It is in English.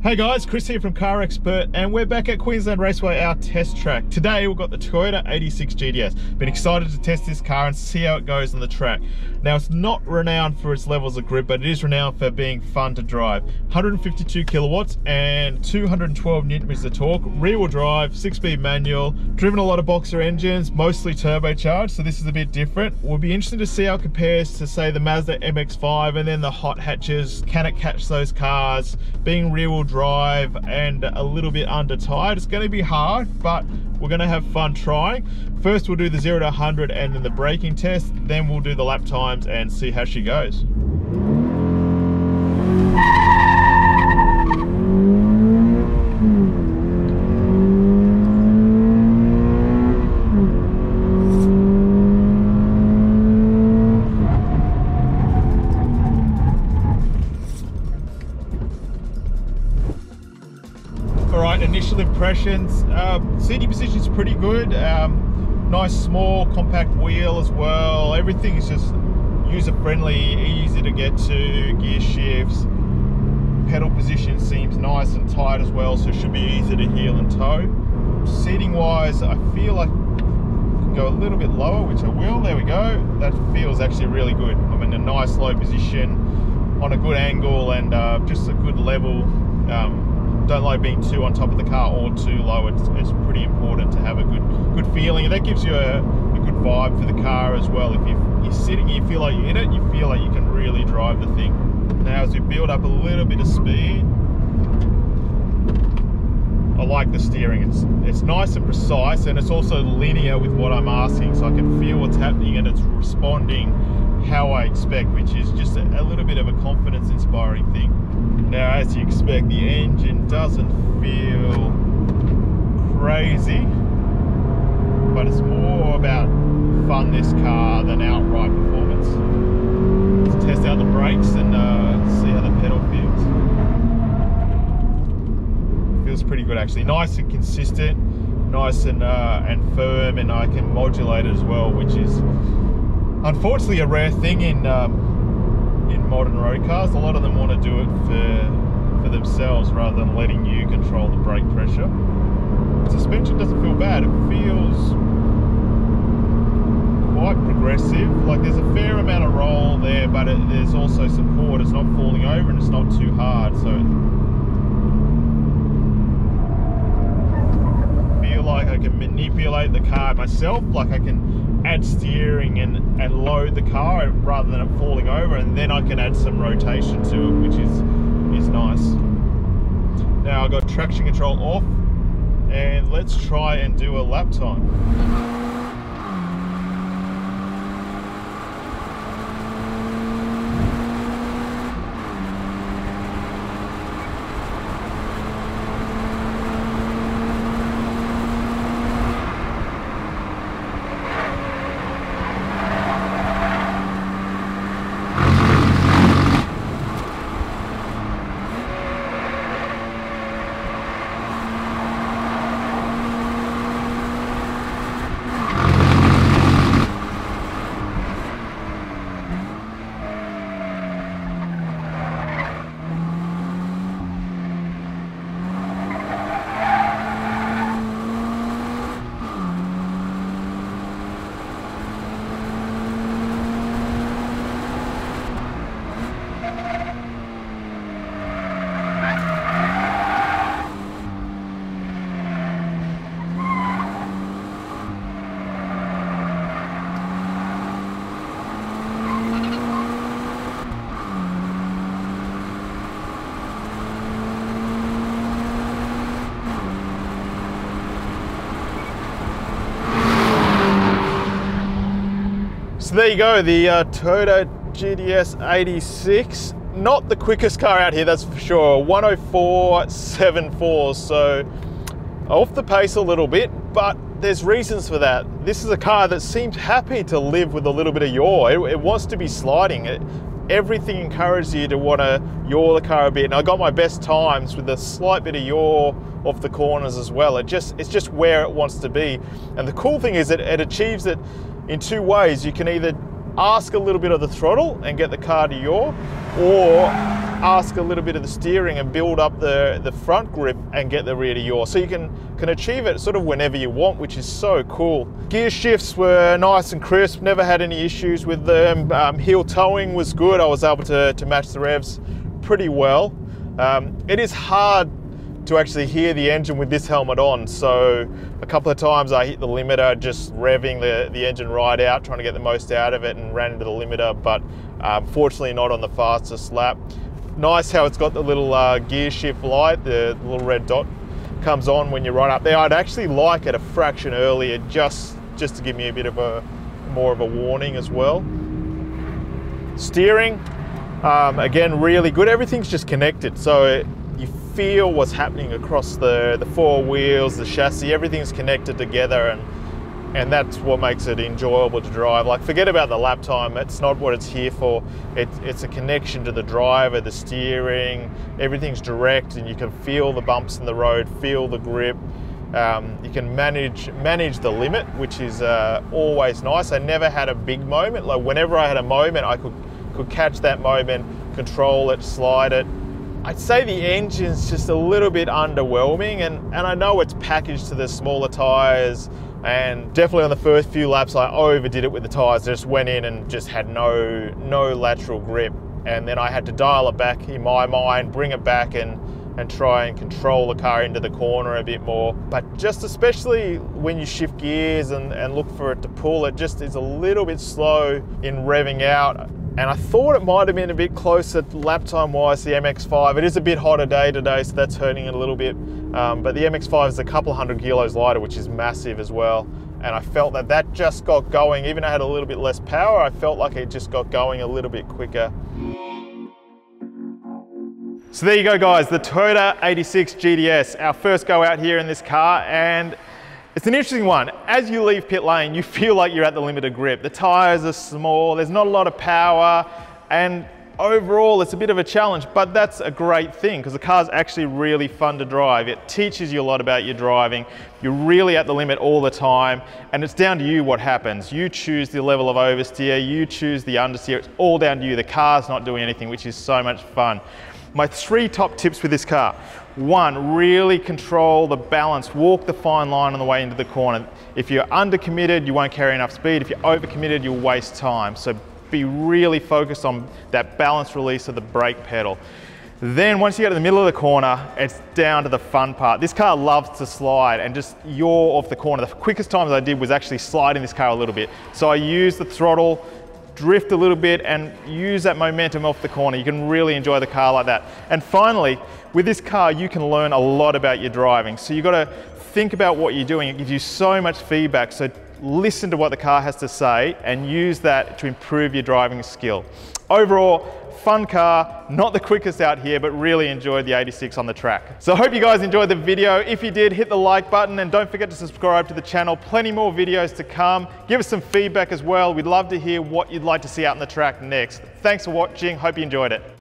Hey guys, Chris here from CarExpert, and we're back at Queensland Raceway, our test track. Today we've got the Toyota 86 GTS. Been excited to test this car and see how it goes on the track. Now, it's not renowned for its levels of grip, but it is renowned for being fun to drive. 152 kilowatts and 212 newton meters of torque, rear-wheel drive, 6-speed manual, driven a lot of boxer engines, mostly turbocharged, so this is a bit different. We'll be interested to see how it compares to, say, the Mazda MX-5 and then the hot hatches. Can it catch those cars? Being rear-wheel drive and a little bit under tired, it's going to be hard, but we're going to have fun trying. First we'll do the 0 to 100 and then the braking test, then we'll do the lap times and see how she goes. Alright, initial impressions. Seating position is pretty good. Nice small compact wheel as well. Everything is just user friendly, easy to get to, gear shifts. Pedal position seems nice and tight as well, so it should be easy to heel and tow. Seating wise, I feel like I can go a little bit lower, which I will. There we go. That feels actually really good. I'm in a nice low position on a good angle and just a good level. Don't like being too on top of the car or too low. It's pretty important to have a good feeling, and that gives you a good vibe for the car as well. If you're sitting, you feel like you're in it, you feel like you can really drive the thing. Now as we build up a little bit of speed, I like the steering. It's nice and precise, and it's also linear with what I'm asking, so I can feel what's happening and it's responding how I expect, which is just a little bit of a confidence inspiring thing. Now, as you expect, the engine doesn't feel crazy, but it's more about fun, this car, than outright performance. Let's test out the brakes and see how the pedal feels. Feels pretty good actually. Nice and consistent, nice and firm, and I can modulate it as well, which is unfortunately a rare thing in modern road cars. A lot of them want to do it for themselves rather than letting you control the brake pressure. Suspension doesn't feel bad. It feels quite progressive. Like there's a fair amount of roll there, but there's also support. It's not falling over and it's not too hard. So I feel like I can manipulate the car myself. Like I can add steering and load the car rather than it falling over, and then I can add some rotation to it, which is nice. Now I've got traction control off, and let's try and do a lap time. So there you go, the Toyota GTS 86. Not the quickest car out here, that's for sure. 104.74, so off the pace a little bit, but there's reasons for that. This is a car that seems happy to live with a little bit of yaw. It wants to be sliding. Everything encourages you to want to yaw the car a bit. And I got my best times with a slight bit of yaw off the corners as well. It's just where it wants to be. And the cool thing is that it achieves it in two ways. You can either ask a little bit of the throttle and get the car to yaw, or ask a little bit of the steering and build up the front grip and get the rear to yaw. So you can achieve it sort of whenever you want, which is so cool. Gear shifts were nice and crisp, never had any issues with them. Heel towing was good. I was able to match the revs pretty well. It is hard to actually hear the engine with this helmet on, so a couple of times I hit the limiter just revving the engine right out, trying to get the most out of it, and ran into the limiter, but fortunately not on the fastest lap. Nice how it's got the little gear shift light, the little red dot comes on when you run up there. I'd actually like it a fraction earlier, just to give me a bit of more of a warning as well. Steering, again, really good. Everything's just connected, so you feel what's happening across the four wheels, the chassis, everything's connected together, and that's what makes it enjoyable to drive. Like, forget about the lap time, it's not what it's here for. It's a connection to the driver, the steering, everything's direct, and you can feel the bumps in the road, feel the grip. You can manage the limit, which is always nice. I never had a big moment. Like, whenever I had a moment, I could catch that moment, control it, slide it. I'd say the engine's just a little bit underwhelming, and I know it's packaged to the smaller tyres, and definitely on the first few laps I overdid it with the tyres. I just went in and just had no lateral grip, and then I had to dial it back in my mind, bring it back and try and control the car into the corner a bit more. But just especially when you shift gears and look for it to pull, it just is a little bit slow in revving out. And I thought it might have been a bit closer lap time wise, the MX-5. It is a bit hotter day today, so that's hurting it a little bit. But the MX-5 is a couple 100 kilos lighter, which is massive as well. And I felt that just got going. Even though I had a little bit less power, I felt like it just got going a little bit quicker. So there you go, guys, the Toyota 86 GTS, our first go out here in this car, and it's an interesting one. As you leave pit lane, you feel like you're at the limit of grip. The tyres are small, there's not a lot of power, and overall it's a bit of a challenge, but that's a great thing because the car's actually really fun to drive. It teaches you a lot about your driving. You're really at the limit all the time, and it's down to you what happens. You choose the level of oversteer, you choose the understeer, it's all down to you. The car's not doing anything, which is so much fun. My 3 top tips with this car. 1, really control the balance, walk the fine line on the way into the corner. If you're undercommitted, you won't carry enough speed. If you're overcommitted, you'll waste time. So be really focused on that balance release of the brake pedal. Then once you get to the middle of the corner, it's down to the fun part. This car loves to slide and just yaw off the corner. The quickest times I did was actually sliding this car a little bit. So I used the throttle, drift a little bit, and use that momentum off the corner. You can really enjoy the car like that. And finally, with this car, you can learn a lot about your driving. So you've got to think about what you're doing. It gives you so much feedback. So listen to what the car has to say and use that to improve your driving skill. Overall, fun car, not the quickest out here, but really enjoyed the 86 on the track. So I hope you guys enjoyed the video. If you did, hit the like button and don't forget to subscribe to the channel. Plenty more videos to come. Give us some feedback as well. We'd love to hear what you'd like to see out on the track next. Thanks for watching. Hope you enjoyed it.